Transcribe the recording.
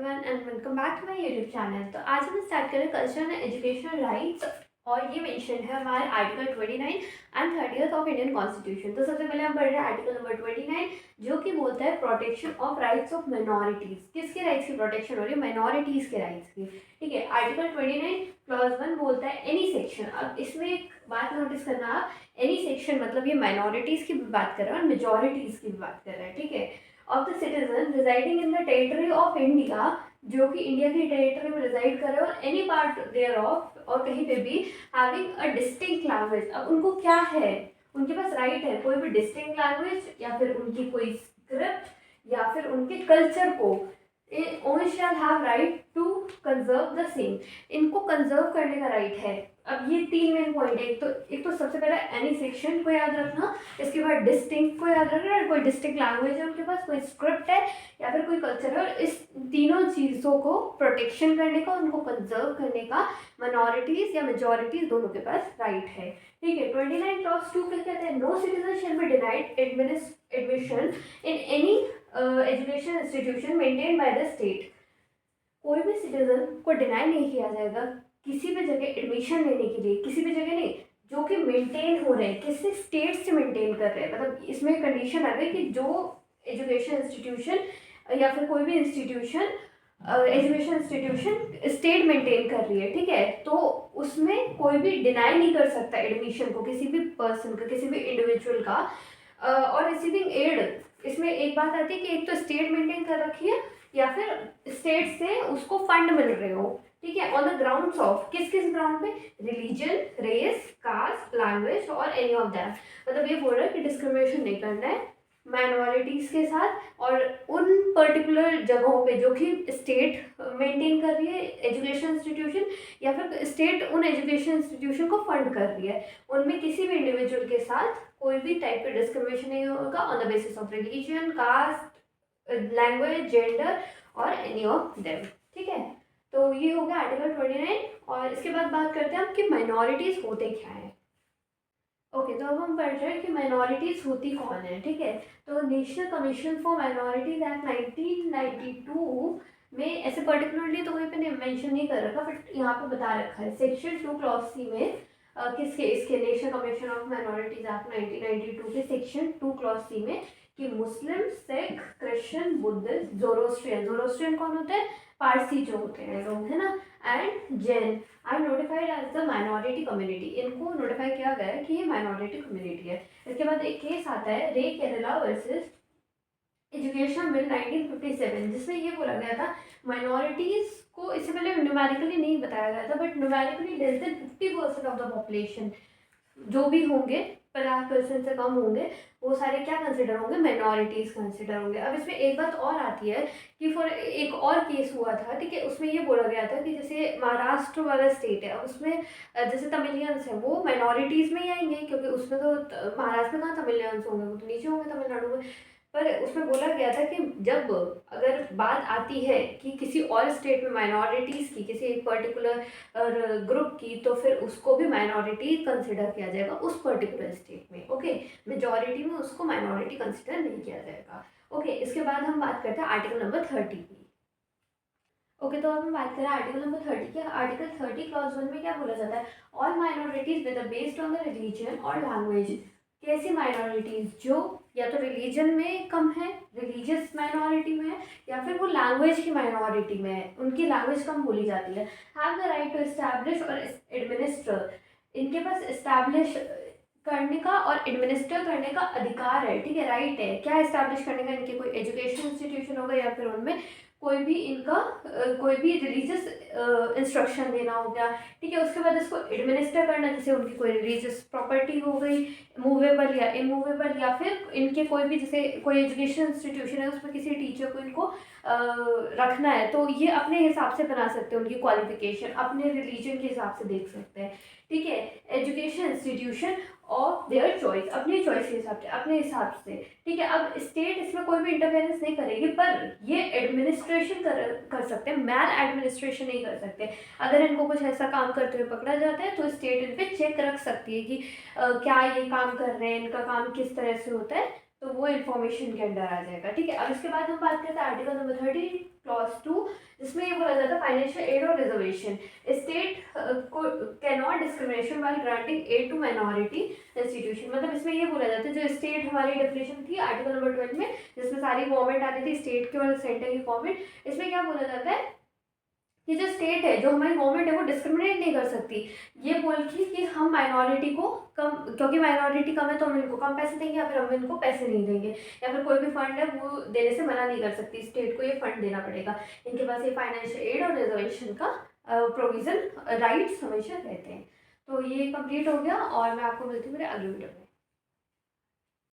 Everyone and welcome back to my YouTube channel. तो आज हम स्टार्ट करें कल्चरल एंड एजुकेशनल राइट्स और ये मेंशन है हमारे article 29 and 30th of Indian constitution. तो सबसे पहले हम पढ़ रहे हैं आर्टिकल नंबर 29 जो कि बोलता है protection of rights of minorities. किसके राइट्स की प्रोटेक्शन हो रही है? माइनॉरिटीज के राइट्स की। ठीक है, आर्टिकल 29 क्लॉज 1 बोलता है एनी सेक्शन। अब इसमें एक बात नोटिस करना आप, एनी सेक्शन मतलब ये माइनॉरिटीज की भी बात कर रहा है और मेजोरिटीज की भी बात कर रहा है। ठीक है, of the citizen residing in the territory of India, जो कि इंडिया की टेरिटरी में रिजाइड कर रहे हो, और एनी पार्ट देयर ऑफ, और कहीं पे भी हैविंग अ डिस्टिंक्ट लैंग्वेज। अब उनको क्या है, उनके पास राइट है कोई भी डिस्टिंक्ट लैंग्वेज या फिर उनकी कोई स्क्रिप्ट या फिर उनके कल्चर को own shall have right to conserve the same. इनको कंजर्व करने का राइट है। अब ये तीन मेन पॉइंट है। एक तो सबसे पहले एनी सेक्शन को याद रखना, इसके बाद डिस्टिंक्ट को याद रखना, कोई डिस्टिंक्ट लैंग्वेज है उनके पास, कोई स्क्रिप्ट है या फिर कोई कल्चर है, और इस तीनों चीज़ों को प्रोटेक्शन करने का, उनको कंजर्व करने का माइनॉरिटीज या मेजॉरिटीज दोनों के पास राइट है। ठीक है, 29 क्लॉज 2 क्या कहते हैं? No citizen shall be denied admission in any education institution maintain by the state. कोई भी सिटीजन को डिनाई नहीं किया जाएगा किसी भी जगह एडमिशन लेने के लिए, किसी भी जगह नहीं, जो कि मेंटेन हो रहे हैं, किसी स्टेट से मेंटेन कर रहे हैं। मतलब इसमें कंडीशन आ गई कि जो एजुकेशन इंस्टीट्यूशन या फिर कोई भी institution education institution state maintain कर रही है, ठीक है, तो उसमें कोई भी डिनाई नहीं कर सकता एडमिशन को किसी भी पर्सन का, किसी भी इंडिविजुअल का। और रिसीविंग एड, इसमें एक बात आती है कि एक तो स्टेट मेंटेन कर रखी है या फिर स्टेट से उसको फंड मिल रहे हो। ठीक है, ऑन द ग्राउंड्स ऑफ, किस किस ग्राउंड पे? रिलीजन, रेस, कास्ट, लैंग्वेज और एनी ऑफ दैट। मतलब ये बोल रहा है कि डिस्क्रिमिनेशन नहीं करना है माइनॉरिटीज़ के साथ, और उन पर्टिकुलर जगहों पे जो कि स्टेट मेंटेन कर रही है एजुकेशन इंस्टीट्यूशन, या फिर स्टेट उन एजुकेशन इंस्टीट्यूशन को फंड कर रही है, उनमें किसी भी इंडिविजुअल के साथ कोई भी टाइप का डिस्क्रिमिनेशन नहीं होगा on the basis of religion, caste, language, gender और एनी ऑफ देम। ठीक है, तो ये हो गया आर्टिकल 29। और इसके बाद बात करते हैं हम कि माइनॉरिटीज़ होते क्या हैं। ओके, तो अब हम पढ़ रहे हैं कि माइनॉरिटीज़ होती कौन है। ठीक है, तो national commission for minorities act 1992 में ऐसे पर्टिकुलरली तो कहीं पे मेंशन नहीं कर रखा, बट यहाँ पे बता रखा है सेक्शन 2 क्लॉज सी में किसके, इसके national commission of minorities act 1992 के सेक्शन 2 क्लॉज सी में कि Muslim, Sikh, Christian, Buddhist, Zoroastrian, Zoroastrian कौन होते हैं? पारसी जो होते हैं लोग, है ना, and Jain are notified as the minority community. इनको नोटिफाई किया गया है कि ये माइनॉरिटी कम्युनिटी है। इसके बाद एक केस आता है रे केरला वर्सेस एजुकेशन बिल 1957, जिसमें ये बोला गया था माइनॉरिटीज़ को, इससे पहले न्यूमेरिकली नहीं बताया गया था, but numerically less than 50% of the population जो भी होंगे, 50% से कम होंगे, वो सारे क्या कंसिडर होंगे? माइनॉरिटीज़ कंसिडर होंगे। अब इसमें एक बात और आती है कि फॉर एक और केस हुआ था, ठीक है, उसमें ये बोला गया था कि जैसे महाराष्ट्र वाला स्टेट है, उसमें जैसे तमिलियंस हैं वो माइनॉरिटीज़ में ही आएंगे, क्योंकि उसमें तो महाराष्ट्र में कहाँ तमिलियंस होंगे, वो तो नीचे होंगे तमिलनाडु में। पर उसमें बोला गया था कि जब अगर बात आती है कि किसी और स्टेट में माइनॉरिटीज़ की, किसी एक पर्टिकुलर ग्रुप की, तो फिर उसको भी माइनॉरिटी कंसिडर किया जाएगा उस पर्टिकुलर स्टेट में। ओके, मेजॉरिटी में उसको माइनॉरिटी कंसिडर नहीं किया जाएगा। ओके, इसके बाद हम बात करते हैं आर्टिकल नंबर 30 की। ओके, तो अब हम बात करें आर्टिकल नंबर 30 की। आर्टिकल 30 क्लॉज 1 में क्या बोला जाता है? All minorities whether based on the religion और लैंग्वेज। कैसी माइनॉरिटीज? जो या तो रिलीजन में कम है, रिलीजियस माइनॉरिटी में है, या फिर वो लैंग्वेज की माइनॉरिटी में है, उनकी लैंग्वेज कम बोली जाती है, have the right to establish और एडमिनिस्टर। इनके पास एस्टैब्लिश करने का और एडमिनिस्टर करने का अधिकार है। ठीक है, राइट है। क्या एस्टैब्लिश करने का? इनके कोई एजुकेशन इंस्टीट्यूशन होगा या फिर उनमें कोई भी इनका कोई भी रिलीजियस इंस्ट्रक्शन देना हो गया। ठीक है, उसके बाद इसको एडमिनिस्टर करना, जैसे उनकी कोई रिलीजियस प्रॉपर्टी हो गई, मूवेबल या इमूवेबल, या फिर इनके कोई भी जैसे कोई एजुकेशन इंस्टीट्यूशन है उसमें किसी टीचर को इनको रखना है, तो ये अपने हिसाब से बना सकते हैं, उनकी क्वालिफिकेशन अपने रिलीजन के हिसाब से देख सकते हैं। ठीक है, education institution of their choice, अपनी चॉइस के हिसाब से, अपने हिसाब से। ठीक है, अब स्टेट इसमें कोई भी इंटरफेरेंस नहीं करेगी, पर ये एडमिनिस्ट्रेशन कर सकते हैं, मैल एडमिनिस्ट्रेशन नहीं कर सकते। अगर इनको कुछ ऐसा काम करते हुए पकड़ा जाता है तो स्टेट इन पे चेक रख सकती है कि क्या ये काम कर रहे हैं, इनका काम किस तरह से होता है, तो वो इन्फॉर्मेशन के अंडर आ जाएगा। ठीक है, अब इसके बाद हम बात करते हैं आर्टिकल नंबर 30 क्लॉज 2, जिसमें ये बोला जाता है फाइनेंशियल एड और रिजर्वेशन, स्टेट को can not discrimination while granting aid to minority institution. मतलब इसमें ये बोला जाता है, जो स्टेट हमारी डेफिनेशन थी आर्टिकल नंबर 12 में, जिसमें सारी गवर्नमेंट आती थी, स्टेट की और सेंटर की गवर्नमेंट, इसमें क्या बोला जाता है कि जो स्टेट है, जो हमारी गवर्नमेंट है, वो डिस्क्रिमिनेट नहीं कर सकती, ये बोल के कि हम माइनॉरिटी को कम, क्योंकि माइनॉरिटी कम है तो हम इनको कम पैसे देंगे, या फिर हम इनको पैसे नहीं देंगे, या फिर कोई भी फंड है वो देने से मना नहीं कर सकती, स्टेट को ये फंड देना पड़ेगा। इनके पास ये फाइनेंशियल एड और रिजर्वेशन का प्रोविजन राइट्स हमेशा रहते हैं। तो ये कंप्लीट हो गया और मैं आपको मिलती हूँ मेरे अगले वीडियो में।